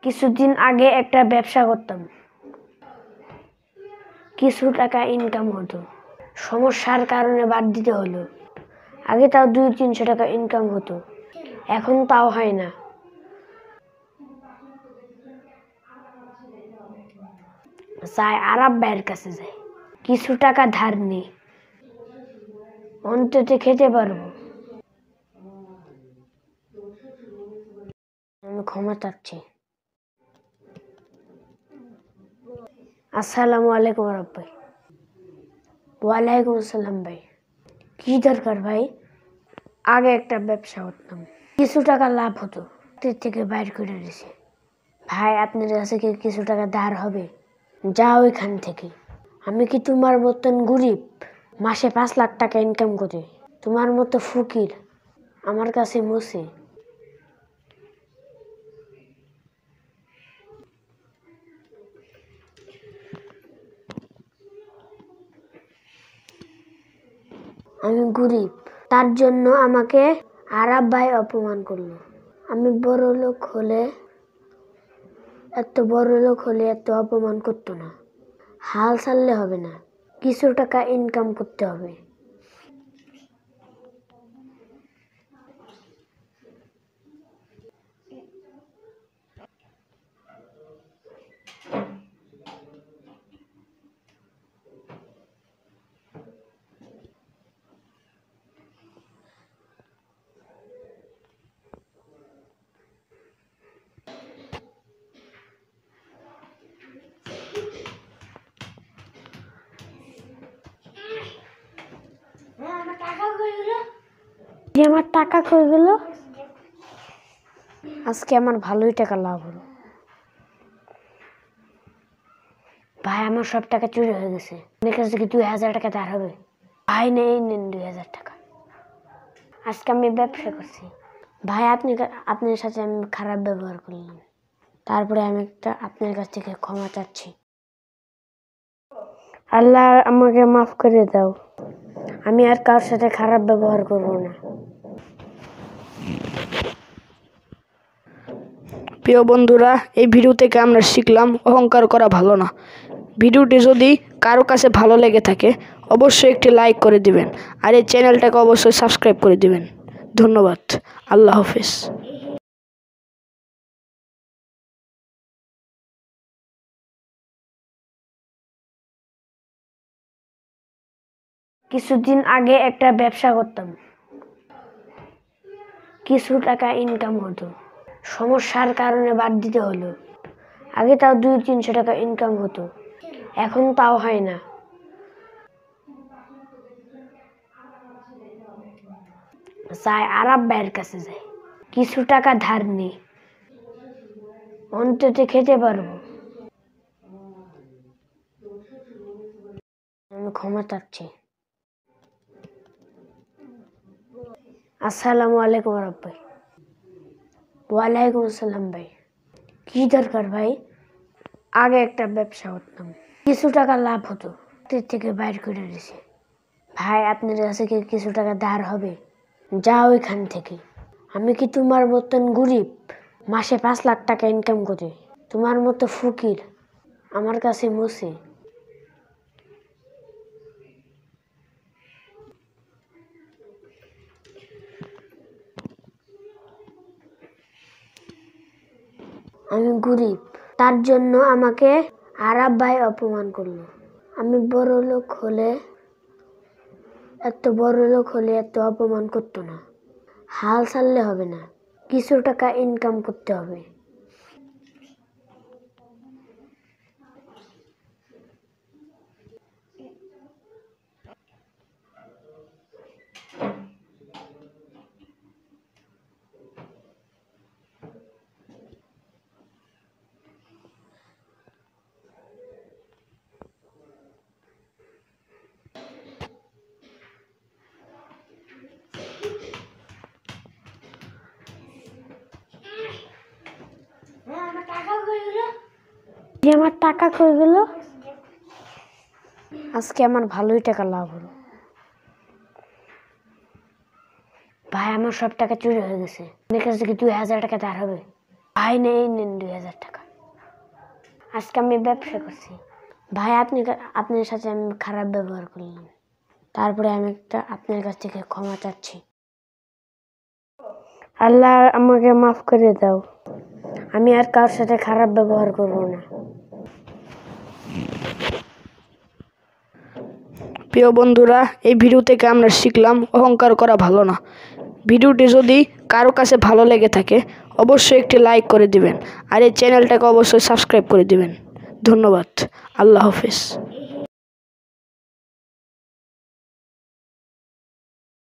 কিছুদিন আগে একটা ব্যবসা করতাম, কিছু টাকা ইনকাম হতো। সমস্যার কারণে বাদ দিতে হলো। আগে তাও 200-300 টাকা ইনকাম হতো, এখন তাও হয় না। যাই আরাব ভাইয়ের কাছে যাই, কিছু টাকা ধার নিই, অন্তত খেতে পারবো। আমি ক্ষমা চাচ্ছি। আসসালামু আলাইকুম আরাব ভাই। ওয়ালাইকুম আসসালাম ভাই। কি দরকার ভাই? আগে একটা ব্যবসা করতাম, কিছু টাকা লাভ হতো, এর থেকে বাইর করে দিয়েছে। ভাই আপনার কাছে কি কিছু টাকা ধার হবে? যাও এখান থেকে। আমি কি তোমার মতন গরিব? মাসে 5 লাখ টাকা ইনকাম করি, তোমার মতো ফকির আমার কাছে মুছে। আমি গরিব, তার জন্য আমাকে আরাব ভাই অপমান করলো। আমি বড় লোক হলে এত অপমান করতো না। হাল ছাড়লে হবে না, কিছু টাকা ইনকাম করতে হবে। আমার টাকা কই গেল? আজকে আমার ভালোই টাকা লাভ হলো। ভাই আমার সব টাকা চুরি হয়ে গেছে। আপনার কাছে কি 2000 টাকা ধার হবে? ভাই নেন 2000 টাকা। আজকে আমি ব্যবসা করছি ভাই, আপনার সাথে আমি খারাপ ব্যবহার করলাম, তারপরে আমি আপনার কাছ থেকে ক্ষমা চাচ্ছি। আল্লাহ আমাকে মাফ করে দাও, আমি আর কারোর সাথে খারাপ ব্যবহার করব না। প্রিয় বন্ধুরা, এই ভিডিও থেকে আমরা শিখলাম অহংকার করা ভালো না। ভিডিওটি যদি কারো কাছে ভালো লেগে থাকে অবশ্যই একটি লাইক করে দিবেন, আর এই চ্যানেলটাকে অবশ্যই সাবস্ক্রাইব করে দিবেন। ধন্যবাদ। আল্লাহ হাফেজ। কিছুদিন আগে একটা ব্যবসা করতাম, কিছু টাকা ইনকাম হতো। সমস্যার কারণে বাদ দিতে হলো। আগে তাও 200-300 টাকা ইনকাম হতো, এখন তাও হয় না। যাই আরাব ভাইয়ের কাছে যাই, কিছু টাকা ধার নিই, অন্তত খেতে পারবো। আমি ক্ষমা চাচ্ছি। আসসালামু আলাইকুম আরাব ভাই। ওয়ালাইকুম আসসালাম ভাই। কি দরকার ভাই? আগে একটা ব্যবসা করতাম, কিছু টাকা লাভ হতো, এর থেকে বাইর করে দিয়েছে। ভাই আপনার কাছে কি কিছু টাকা ধার হবে? যাও এখান থেকে। আমি কি তোমার মতন গরিব? মাসে 5 লাখ টাকা ইনকাম করি, তোমার মতো ফকির আমার কাছে মুছে। আমি গরিব, তার জন্য আমাকে আরাব ভাই অপমান করলো। আমি বড় লোক হলে এত অপমান করতো না। হাল ছাড়লে হবে না, কিছু টাকা ইনকাম করতে হবে। আমার টাকা কই গেল? আজকে আমার ভালোই টাকা লাভ হলো। ভাই আমার সব টাকা চুরি হয়ে গেছে। আপনার কাছে কি 2000 টাকা ধার হবে? ভাই নেন 2000 টাকা। আজকে আমি ব্যবসা করছি ভাই, আপনার সাথে আমি খারাপ ব্যবহার করলাম, তারপরে আমি আপনার কাছ থেকে ক্ষমা চাচ্ছি। আল্লাহ আমাকে মাফ করে দাও, আমি আর কারোর সাথে খারাপ ব্যবহার করবো না। প্রিয় বন্ধুরা, এই ভিডিও থেকে আমরা শিখলাম অহংকার করা ভালো না। ভিডিওটি যদি কারো কাছে ভালো লেগে থাকে অবশ্যই একটি লাইক করে দিবেন, আর এই চ্যানেলটাকে অবশ্যই সাবস্ক্রাইব করে দিবেন। ধন্যবাদ। আল্লাহ হাফেজ।